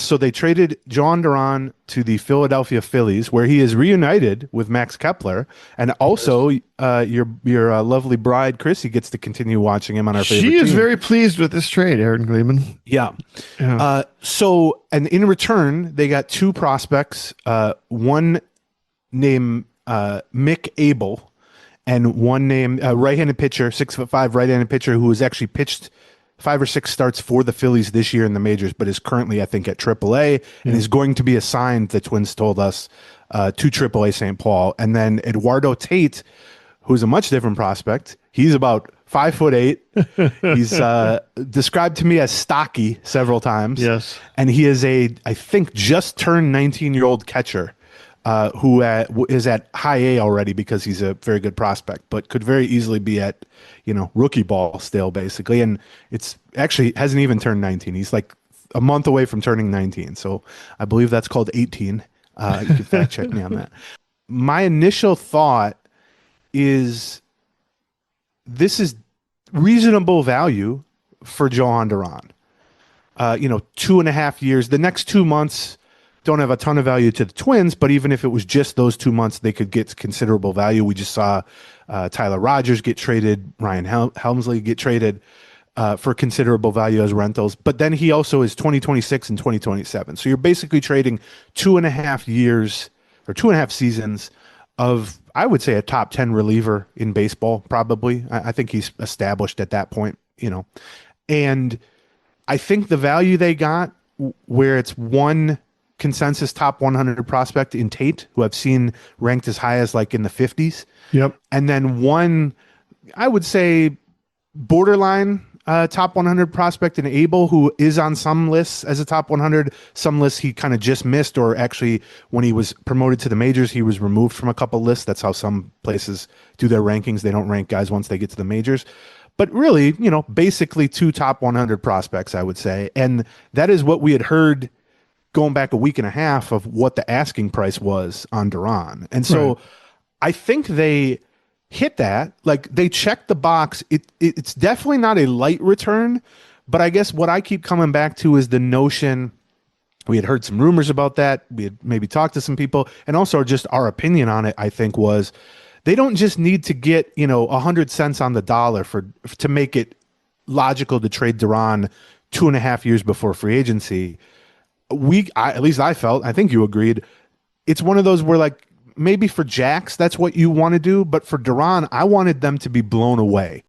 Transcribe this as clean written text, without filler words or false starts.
So they traded Jhoan Duran to the Philadelphia Phillies, where he is reunited with Max Kepler, and also your lovely bride Chrissy gets to continue watching him on our She favorite is team. very pleased with this trade, Aaron Gleeman. Yeah. Yeah. And in return, they got two prospects, one named Mick Abel, and one named right-handed pitcher, 6'5" right-handed pitcher who has actually pitched 5 or 6 starts for the Phillies this year in the majors, but is currently, I think, at AAA and is going to be assigned, the Twins told us, to AAA St. Paul. And then Eduardo Tate, who's a much different prospect. He's about 5'8". He's described to me as stocky several times. Yes. And he is I think, just turned 19-year-old catcher who is at high A already because he's a very good prospect, but could very easily be at, rookie ball still, basically. And it's actually hasn't even turned 19. He's like a month away from turning 19. So I believe that's called 18. You can fact check me on that. My initial thought is this is reasonable value for Jhoan Duran. 2.5 years. The next 2 months don't have a ton of value to the Twins, but even if it was just those 2 months, they could get considerable value. We just saw Tyler Rogers get traded, Ryan Helmsley get traded for considerable value as rentals. But then he also is 2026 and 2027. So you're basically trading 2.5 years or 2.5 seasons of, I would say, a top 10 reliever in baseball, probably. I think he's established at that point, And I think the value they got, where it's one consensus top 100 prospect in Tate, who I've seen ranked as high as like in the 50s. Yep. And then one, I would say, borderline top 100 prospect in Abel, who is on some lists as a top 100. Some lists he kind of just missed, or actually when he was promoted to the majors, he was removed from a couple lists. That's how some places do their rankings. They don't rank guys once they get to the majors. But really, basically two top 100 prospects, I would say. And that is what we had heard going back a week and a half of what the asking price was on Duran. And so Right. I think they hit that. Like, they checked the box. It's definitely not a light return, but I guess what I keep coming back to is the notion, we had heard some rumors about that. We had maybe talked to some people, and also just our opinion on it, I think, was they don't just need to get, 100 cents on the dollar to make it logical to trade Duran 2.5 years before free agency. At least I felt, I think you agreed, it's one of those where, like, maybe for Jax, that's what you want to do, but for Duran, I wanted them to be blown away.